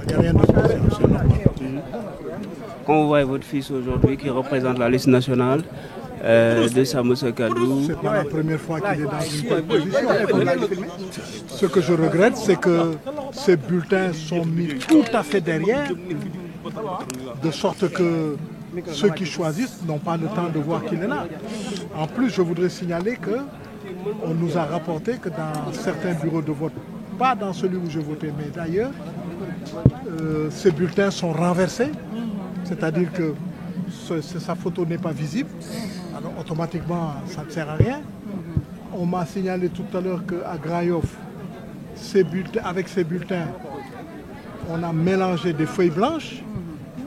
Il n'y a rien de spécial, c'est normal. Quand vous voyez votre fils aujourd'hui qui représente la liste nationale de Sàmm Sa Kàddu. C'est pas la première fois qu'il est dans une telle position. Ce que je regrette, c'est que ces bulletins sont mis tout à fait derrière, de sorte que ceux qui choisissent n'ont pas le temps de voir qu'il est là. En plus, je voudrais signaler qu'on nous a rapporté que dans certains bureaux de vote, pas dans celui où je votais, mais d'ailleurs, ces bulletins sont renversés, c'est-à-dire que sa photo n'est pas visible, alors automatiquement ça ne sert à rien. On m'a signalé tout à l'heure qu'à Grand Yoff, avec ces bulletins, on a mélangé des feuilles blanches,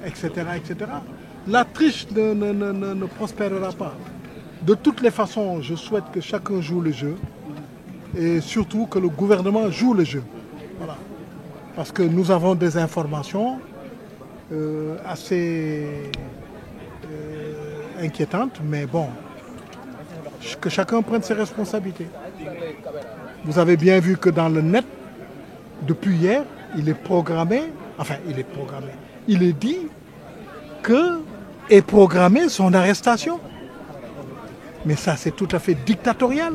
etc., etc. La triche ne prospérera pas. De toutes les façons, je souhaite que chacun joue le jeu et surtout que le gouvernement joue le jeu. Voilà. Parce que nous avons des informations assez inquiétantes, mais bon, que chacun prenne ses responsabilités. Vous avez bien vu que dans le net, depuis hier, il est dit que est programmée son arrestation. Mais ça, c'est tout à fait dictatorial,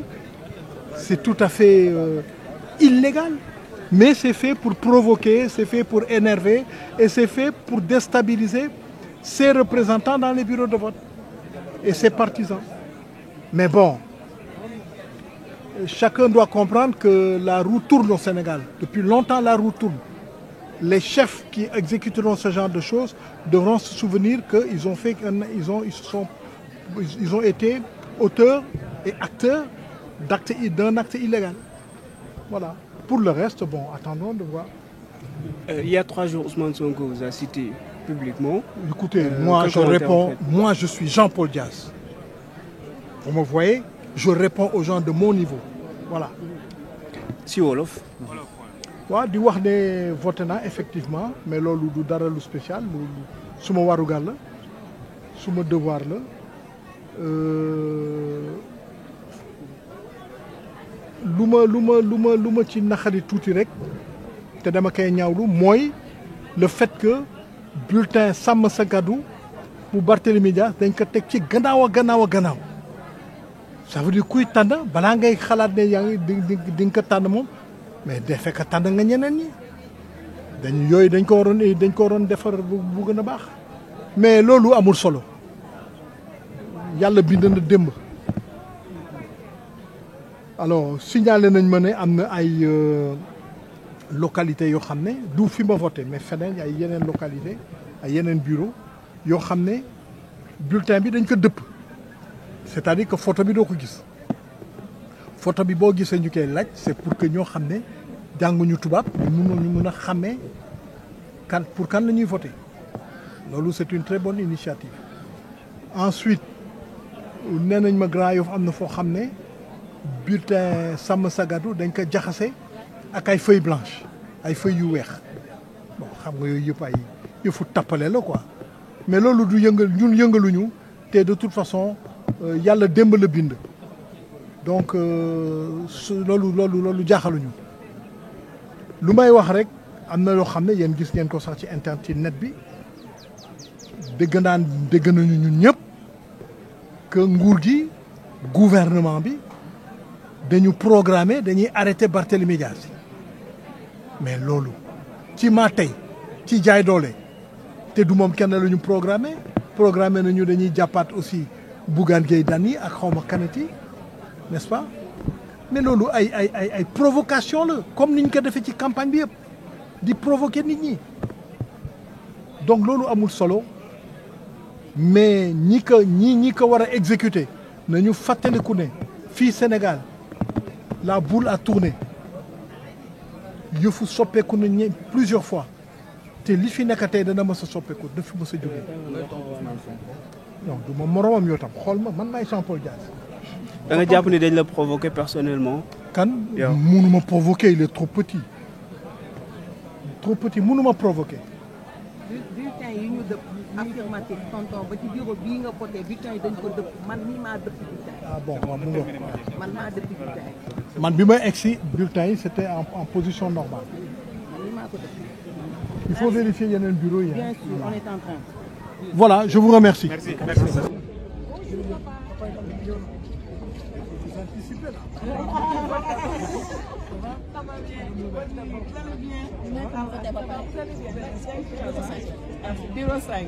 c'est tout à fait illégal. Mais c'est fait pour provoquer, c'est fait pour énerver et c'est fait pour déstabiliser ses représentants dans les bureaux de vote et ses partisans. Mais bon, chacun doit comprendre que la roue tourne au Sénégal. Depuis longtemps, la roue tourne. Les chefs qui exécuteront ce genre de choses devront se souvenir qu'ils ont été auteurs et acteurs d'un acte illégal. Voilà. Pour le reste, bon, attendons de voir. Il y a 3 jours, Ousmane Sonko vous a cité publiquement. Écoutez, moi je réponds, moi je suis Jean-Paul Dias. Vous me voyez, je réponds aux gens de mon niveau. Voilà. Si wolof. waaw di wax ne voté naa effectivement mais loolu du dara lu spécial loolu suma warugar la suma devoir la lu ma ci naxari tuuti rek te dama koy ñaawlu mooy le fait que bulletin Sàmm Sa Kàddu bu Barthélémy Dias dañ ko teg ci gannaaw. Ça veut dire kuy tànn balaa ngay xalaat ne yaa ngi di nga ko tànn moom mais de fekk tànn nga ñeneen ñi dañ ko waroon defar bu gën a baax mais loolu amul solo yàlla bind na démb. Alors signalé nañ ma ne am na ay localités yoo xam ne du fi ma voté mais feneen ay yeneen localité ay yeneen bureau yoo xam ne bulletin bi dañ ko dëpp c'est-à-dire que photo bi doo ko gis photo bi boo gisee ñu koy laaj c'est pour que ñoo xam ne jànguñu tubaab ñu mun a xàmmee pour kan la ñuy voté loolu c'est une très bonne initiative. Ensuite nee nañ ma Grand Yoff am na foo xam ne bulletin Sàmm Sa Kàddu dañ ko jaxase ak ay feuilles blanches ay feuilles yu weex bon xam nga yooyu yëpp ay yëfu tappale la quoi mais loolu du yëngaluñu te de toute façon yàlla démb la bind donc loolu jaaxaluñu. lu may wax rek am na loo xam ne yéen gis ngeen ko sax ci internet ci net bi dégg nañu ñun ñëpp que nguur gi gouvernement bi dañuy arrêter Barthélémy Dias mais loolu ci maa tey ci jaay doole te du moom kenn la ñu programmé nañu dañuy jàppaat aussi Bougane Gueye Dany ak xawma kanati n'est-ce pas mais loolu ay provocation la comme niñ ko defee ci campagne bi yëpp di provoquer nit ñi donc loolu amul solo mais ñi ko war a exécuter nañu fàttaliku ne fii Sénégal la boule a tourné yëfu soppeeku nañ plusieurs fois te li fi nekk tey dana mës a soppeeku daf fi mës a jógee non du ma moromam yoo tam xool ma man maay Jean-Paul Dias. da nga jàpp ni dañ la provoquer personnellement. kan mënuma provoquer il est trop petit mënuma provoquer. bulletin yi ñu dëpp affirmatif tonton ba ci bureau bii nga voté bulletin yi dañ ko dëpp man mii maa dëpp bulletin. Ah bon mu ngoog. man maa dëpp bulletin yi. man bi may egsi bulletin yi c'était en position normale. man mii maa ko dëpp. Il faut vérifier yeneen bureau yi. Bien sûr, on est en train. Voilà, je vous remercie. Merci. Bureau 5.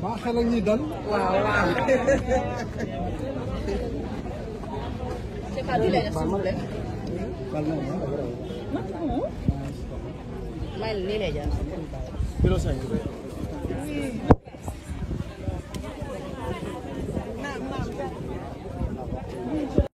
Ba xel ak ñi dal. Waaw waaw. C'est pas du lait, s'il vous plaît. Mal lii lay jar. Bureau 5.